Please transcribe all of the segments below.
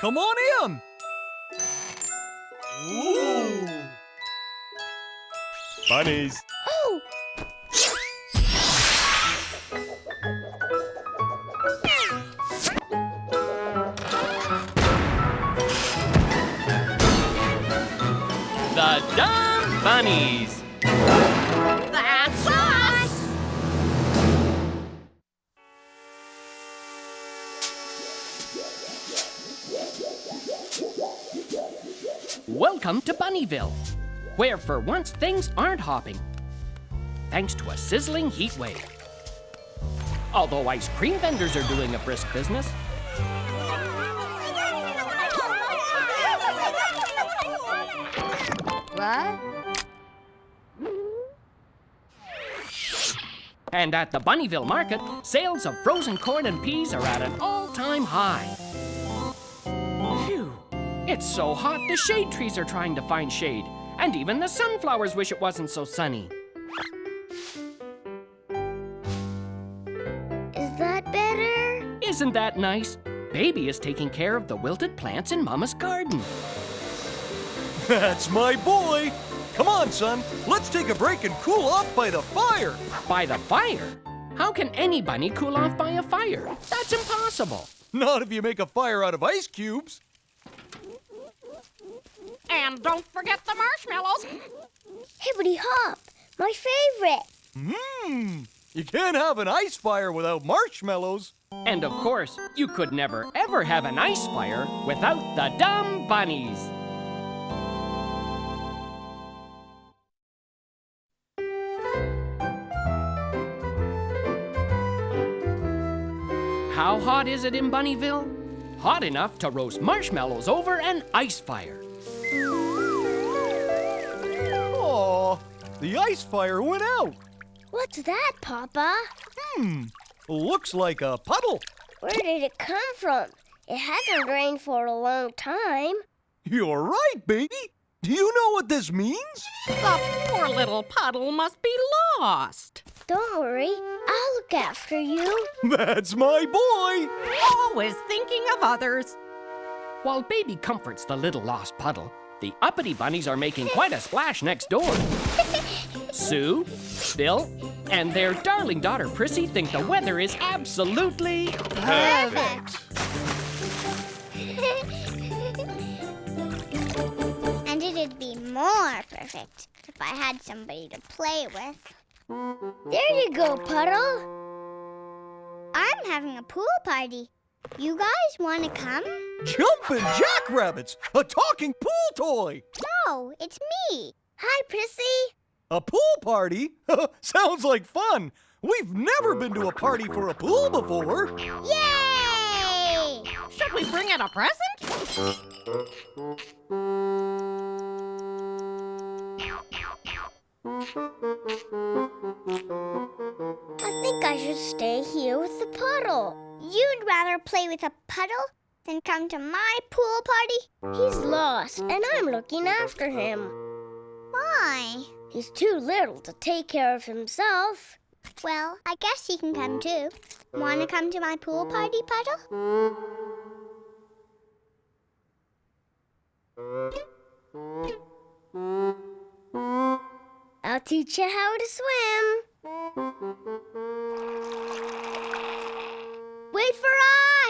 Come on in. Ooh. Bunnies. Oh! The Dumb Bunnies. That's us! Welcome to Bunnyville, where for once things aren't hopping, thanks to a sizzling heat wave. Although ice cream vendors are doing a brisk business. What? And at the Bunnyville market, sales of frozen corn and peas are at an all-time high. Phew, it's so hot the shade trees are trying to find shade, and even the sunflowers wish it wasn't so sunny. Is that better? Isn't that nice? Baby is taking care of the wilted plants in Mama's garden. That's my boy. Come on, son. Let's take a break and cool off by the fire. By the fire? How can any bunny cool off by a fire? That's impossible. Not if you make a fire out of ice cubes. And don't forget the marshmallows. Hibbity hop, my favorite. You can't have an ice fire without marshmallows. And of course, you could never ever have an ice fire without the Dumb Bunnies. How hot is it in Bunnyville? Hot enough to roast marshmallows over an ice fire. Aw, the ice fire went out. What's that, Papa? Looks like a puddle. Where did it come from? It hasn't rained for a long time. You're right, baby. Do you know what this means? The poor little puddle must be lost. Don't worry, I'll look after you. That's my boy. Always thinking of others. While Baby comforts the little lost puddle, the uppity bunnies are making quite a splash next door. Sue, Bill, and their darling daughter Prissy think the weather is absolutely Perfect. And it'd be more perfect if I had somebody to play with. There you go, Puddle. I'm having a pool party. You guys want to come? Jumpin' jackrabbits, a talking pool toy. No, it's me. Hi, Prissy. A pool party? Sounds like fun. We've never been to a party for a pool before. Yay! Should we bring it a present? I think I should stay here with the puddle. You'd rather play with a puddle than come to my pool party? He's lost, and I'm looking after him. Why? He's too little to take care of himself. Well, I guess he can come too. Want to come to my pool party, Puddle? I'll teach you how to swim. Wait for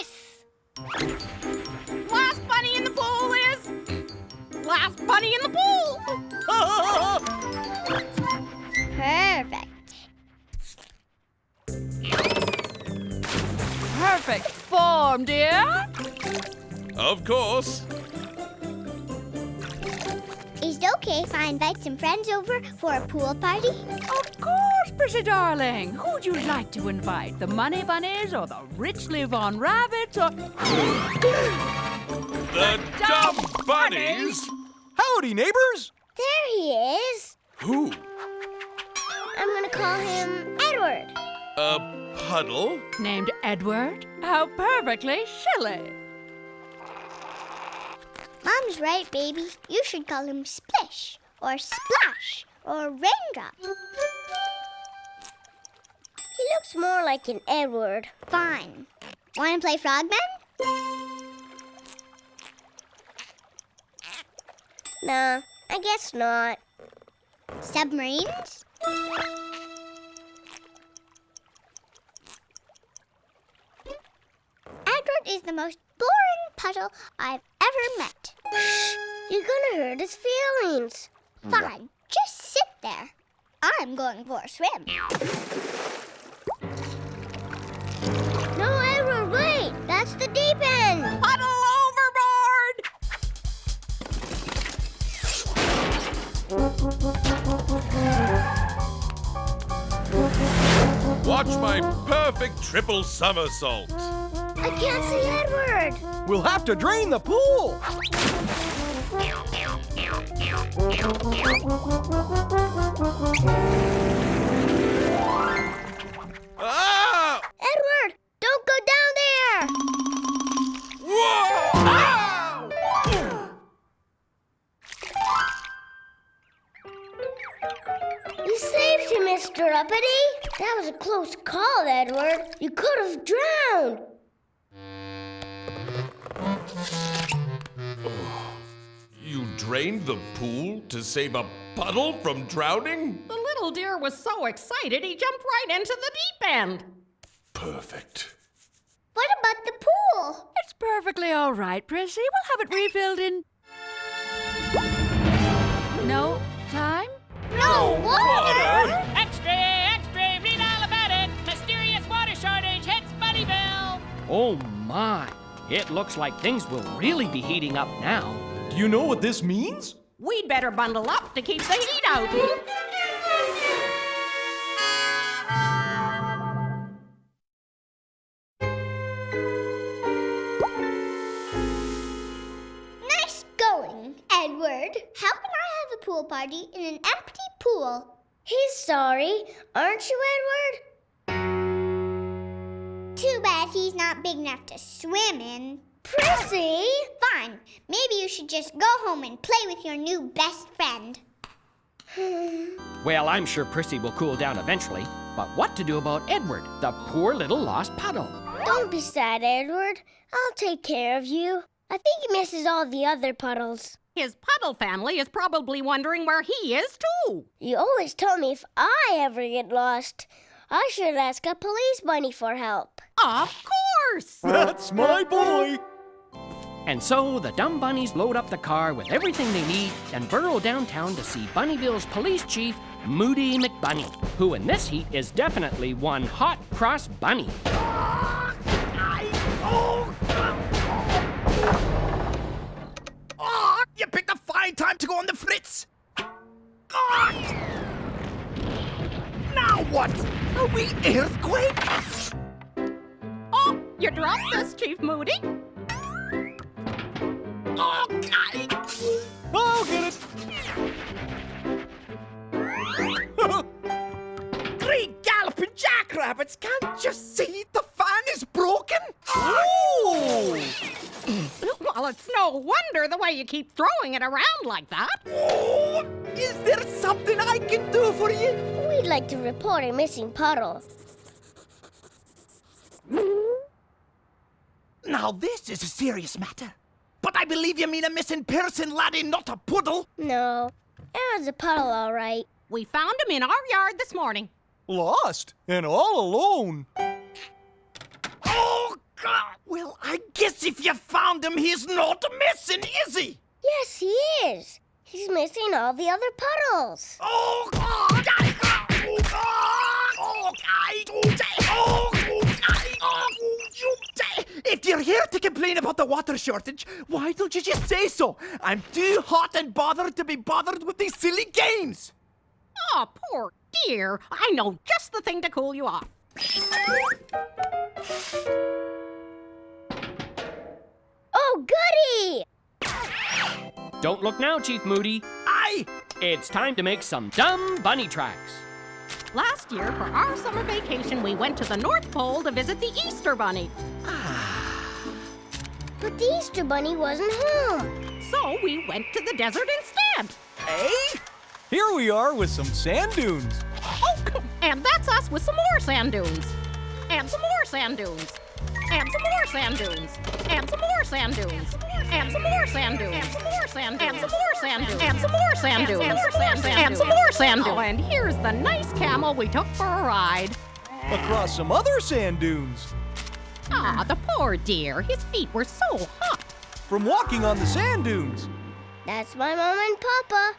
us! Last bunny in the pool is... Last bunny in the pool! Perfect. Perfect form, dear. Of course. Is it okay if I invite some friends over for a pool party? Of course, Prissy darling. Who'd you like to invite? The Money Bunnies or the Rich Live on Rabbits or... The Dumb Bunnies? Howdy, neighbors. There he is. Who? I'm gonna call him Edward. A puddle? Named Edward? How perfectly silly. Mom's right, baby. You should call him Splish or Splash or Raindrop. He looks more like an Edward. Fine. Want to play Frogman? Nah, I guess not. Submarines? Edward is the most boring puddle I've ever met. You're gonna hurt his feelings. Fine, just sit there. I'm going for a swim. No, Edward, wait! That's the deep end! Puddle overboard! Watch my perfect triple somersault. I can't see Edward! We'll have to drain the pool. Ah! Edward, don't go down there! Whoa! Ah! You saved him, Mr. Uppity. That was a close call, Edward. You could have drowned. You drained the pool to save a puddle from drowning? The little dear was so excited he jumped right into the deep end. Perfect. What about the pool? It's perfectly all right, Prissy. We'll have it refilled in no time. No Water! Extra, extra, read all about it. Mysterious water shortage hits Bunnyville. Oh my, it looks like things will really be heating up now. Do you know what this means? We'd better bundle up to keep the heat out. Nice going, Edward. How can I have a pool party in an empty pool? He's sorry. Aren't you, Edward? Too bad he's not big enough to swim in. Prissy! Fine. Maybe you should just go home and play with your new best friend. Well, I'm sure Prissy will cool down eventually. But what to do about Edward, the poor little lost puddle? Don't be sad, Edward. I'll take care of you. I think he misses all the other puddles. His Puddle family is probably wondering where he is, too. You always tell me if I ever get lost, I should ask a police bunny for help. Of course! That's my boy. And so the dumb bunnies load up the car with everything they need and burrow downtown to see Bunnyville's police chief, Moody McBunny, who in this heat is definitely one hot, cross bunny. Oh, you picked a fine time to go on the fritz. Oh. Now what? Are we earthquake? Oh, you dropped this, Chief Moody. Okay. I'll get it. Three galloping jackrabbits! Can't you see the fan is broken? Oh! Well, it's no wonder the way you keep throwing it around like that. Oh, is there something I can do for you? We'd like to report a missing puddle. Now this is a serious matter. But I believe you mean a missing person, laddie, not a puddle. No, it was a puddle, all right. We found him in our yard this morning. Lost and all alone. Oh, God. Well, I guess if you found him, he's not missing, is he? Yes, he is. He's missing all the other puddles. Oh, God. If you're here to complain about the water shortage, why don't you just say so? I'm too hot and bothered to be bothered with these silly games. Oh, poor dear. I know just the thing to cool you off. Oh, goody! Don't look now, Chief Moody. Aye. It's time to make some dumb bunny tracks. Last year, for our summer vacation, we went to the North Pole to visit the Easter Bunny. But the Easter Bunny wasn't home. So we went to the desert instead. Eh? Here we are with some sand dunes. Oh, and that's us with some more sand dunes. And some more sand dunes. And some more sand dunes. And some more sand dunes. And some more sand dunes. And some more sand dunes. And some more sand dunes. And some more sand dunes. And some more sand dunes. Oh, and here's the nice camel we took for a ride. Across some other sand dunes. Ah, the poor dear. His feet were so hot. From walking on the sand dunes. That's my mom and papa.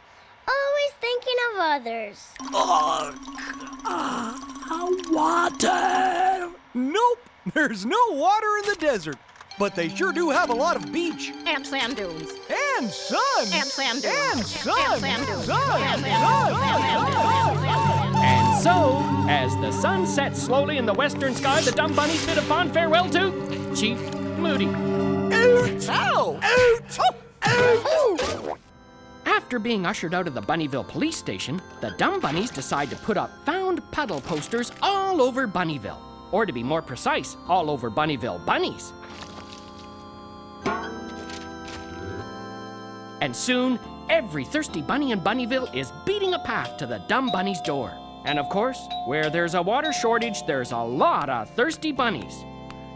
Always thinking of others. Water! Nope, there's no water in the desert. But they sure do have a lot of beach. And sand dunes. And sun. And sand dunes. And sun. And sand dunes. Sun. And sand dunes. And so, as the sun sets slowly in the western sky, the dumb bunnies bid a fond farewell to Chief Moody. Ow! Ouch! After being ushered out of the Bunnyville police station, the dumb bunnies decide to put up found Puddle posters all over Bunnyville. Or to be more precise, all over Bunnyville bunnies. And soon, every thirsty bunny in Bunnyville is beating a path to the dumb bunny's door. And of course, where there's a water shortage, there's a lot of thirsty bunnies.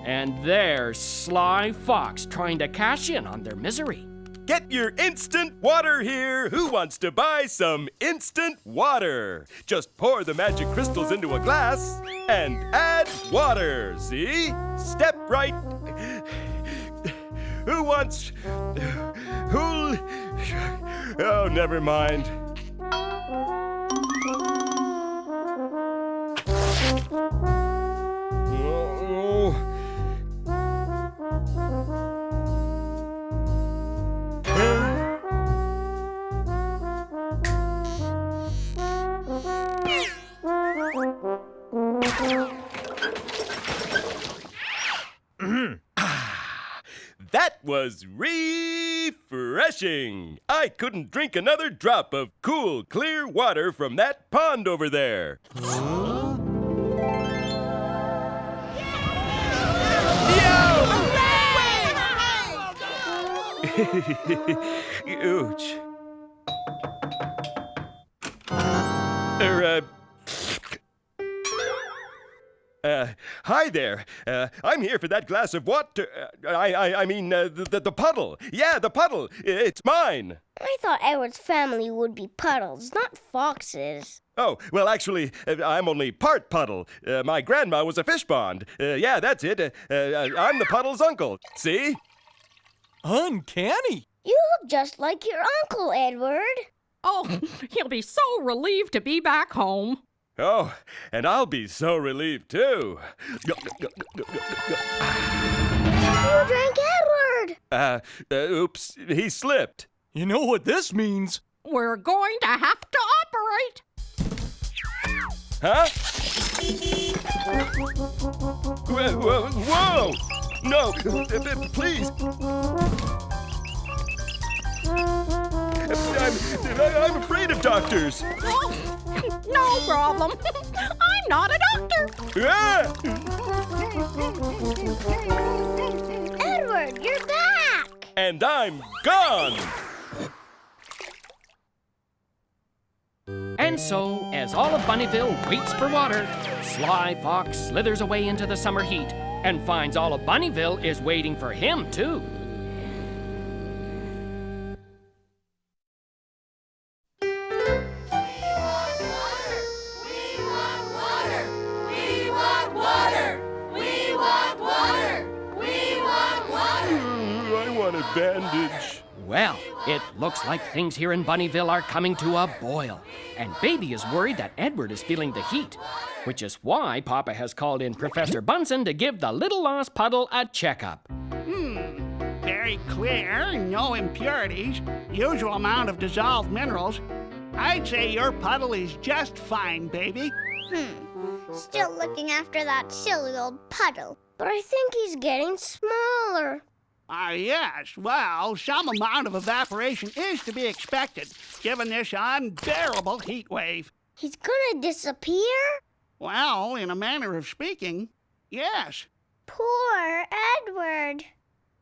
And there's Sly Fox trying to cash in on their misery. Get your instant water here. Who wants to buy some instant water? Just pour the magic crystals into a glass and add water. See? Step right. Who wants... Who... Oh, never mind. Oh. That was refreshing. I couldn't drink another drop of cool, clear water from that pond over there. Ouch. Hi there. I'm here for that glass of water. I mean, the puddle. Yeah, the puddle. It's mine. I thought Edward's family would be puddles, not foxes. Oh, well, actually, I'm only part puddle. My grandma was a fish pond. Yeah, that's it. I'm the puddle's uncle. See? Uncanny. You look just like your uncle, Edward. Oh, he'll be so relieved to be back home. Oh, and I'll be so relieved, too. You drank Edward. Oops, he slipped. You know what this means? We're going to have to operate. Huh? Whoa! No, please. I'm afraid of doctors. Oh, no problem. I'm not a doctor. Ah! Edward, you're back. And I'm gone. And so, as all of Bunnyville waits for water, Sly Fox slithers away into the summer heat and finds all of Bunnyville is waiting for him, too. Bandage. Well, it looks like things here in Bunnyville are coming to a boil. And Baby is worried that Edward is feeling the heat, which is why Papa has called in Professor Bunsen to give the little lost Puddle a checkup. Very clear, no impurities, usual amount of dissolved minerals. I'd say your Puddle is just fine, baby. Still looking after that silly old Puddle. But I think he's getting smaller. Yes. Well, some amount of evaporation is to be expected, given this unbearable heat wave. He's gonna disappear? Well, in a manner of speaking, yes. Poor Edward.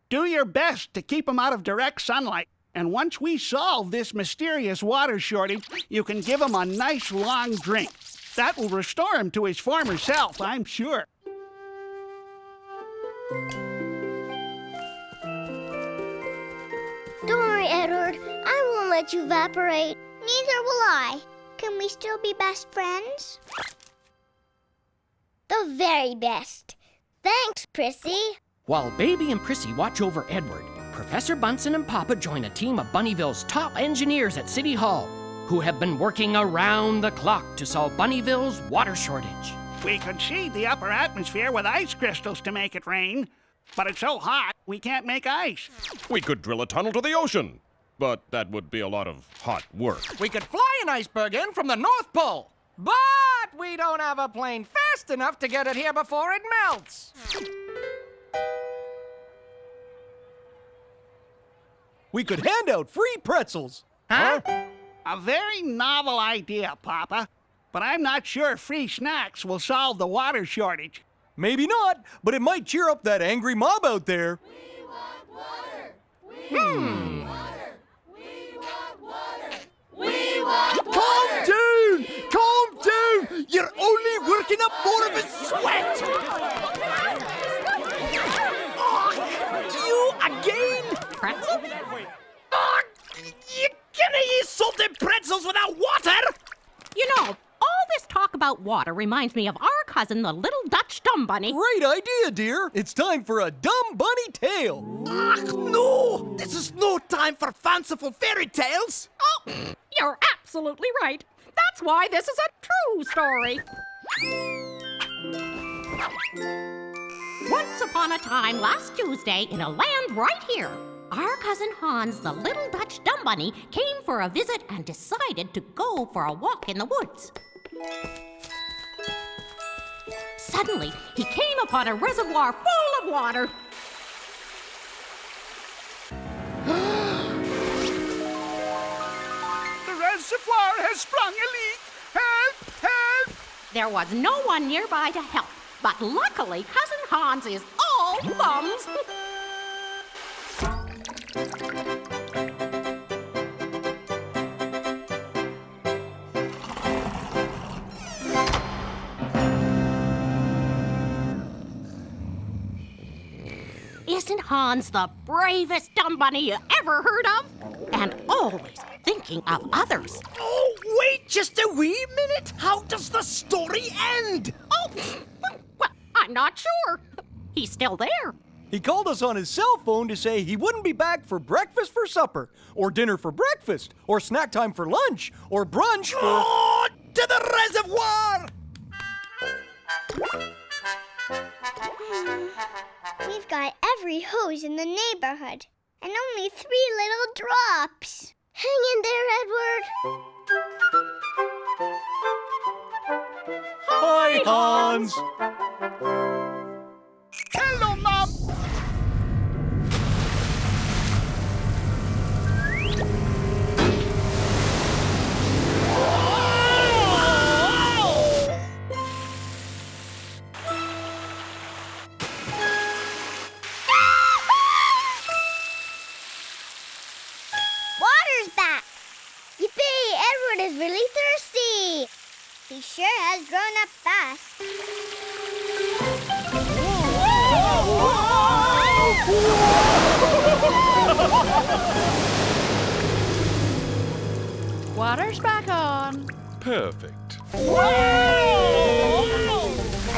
Do your best to keep him out of direct sunlight. And once we solve this mysterious water shortage, you can give him a nice long drink. That will restore him to his former self, I'm sure. Don't worry, Edward. I won't let you evaporate. Neither will I. Can we still be best friends? The very best. Thanks, Prissy. While Baby and Prissy watch over Edward, Professor Bunsen and Papa join a team of Bunnyville's top engineers at City Hall, who have been working around the clock to solve Bunnyville's water shortage. We could seed the upper atmosphere with ice crystals to make it rain, but it's so hot we can't make ice. We could drill a tunnel to the ocean, but that would be a lot of hot work. We could fly an iceberg in from the North Pole. But we don't have a plane fast enough to get it here before it melts. We could hand out free pretzels. Huh? A very novel idea, Papa. But I'm not sure free snacks will solve the water shortage. Maybe not, but it might cheer up that angry mob out there. We want water. We want water. We want water. Calm down! Calm down! You're only working up more of his sweat! You again? Pretzel? You gonna eat salted pretzels without water? You know, all this talk about water reminds me of our cousin, the little Dutch dumb bunny. Great idea, dear. It's time for a dumb bunny tale. Ach, no! This is no time for fanciful fairy tales. Oh, you're absolutely right. That's why this is a true story. Once upon a time, last Tuesday, in a land right here, our cousin Hans, the little Dutch dumb bunny, came for a visit and decided to go for a walk in the woods. Suddenly, he came upon a reservoir full of water. The reservoir has sprung a leak. Help! Help! There was no one nearby to help, but luckily, Cousin Hans is all thumbs. Isn't Hans the bravest dumb bunny you ever heard of? And always thinking of others. Oh, wait just a wee minute. How does the story end? Oh, well, I'm not sure. He's still there. He called us on his cell phone to say he wouldn't be back for breakfast for supper, or dinner for breakfast, or snack time for lunch, or brunch for... Oh, to the reservoir! We've got every hose in the neighborhood, and only 3 little drops. Hang in there, Edward. Hi, Hans. Hello, Mom. Water's back. Yippee, Edward is really thirsty. He sure has grown up fast. Water's back on. Perfect. I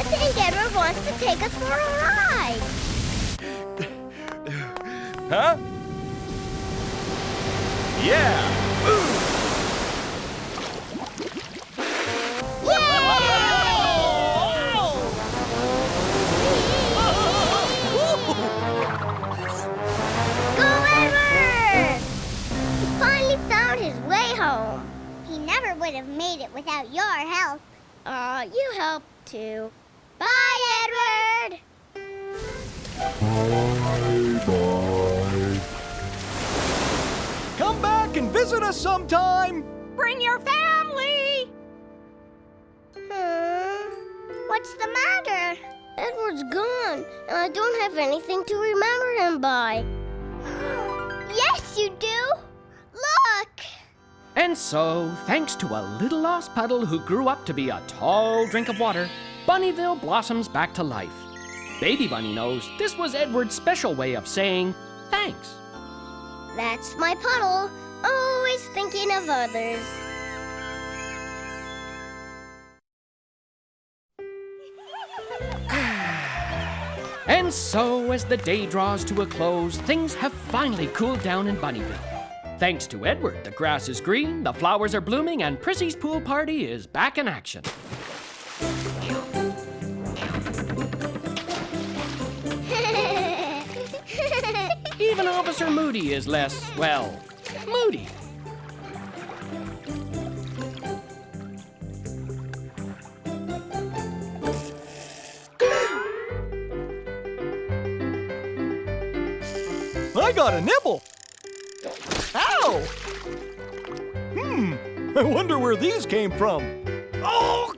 think Edward wants to take us for a ride. Huh? Yeah! Go, Edward! He finally found his way home. He never would have made it without your help. You helped too. Bye, Edward! Come back and visit us sometime. Bring your family. What's the matter? Edward's gone, and I don't have anything to remember him by. Yes, you do. Look. And so, thanks to a little lost puddle who grew up to be a tall drink of water, Bunnyville blossoms back to life. Baby Bunny knows this was Edward's special way of saying thanks. That's my Puddle, always thinking of others. And so, as the day draws to a close, things have finally cooled down in Bunnyville. Thanks to Edward, the grass is green, the flowers are blooming, and Prissy's pool party is back in action. Even Officer Moody is less, well, moody. I got a nibble. Ow! I wonder where these came from. Oh,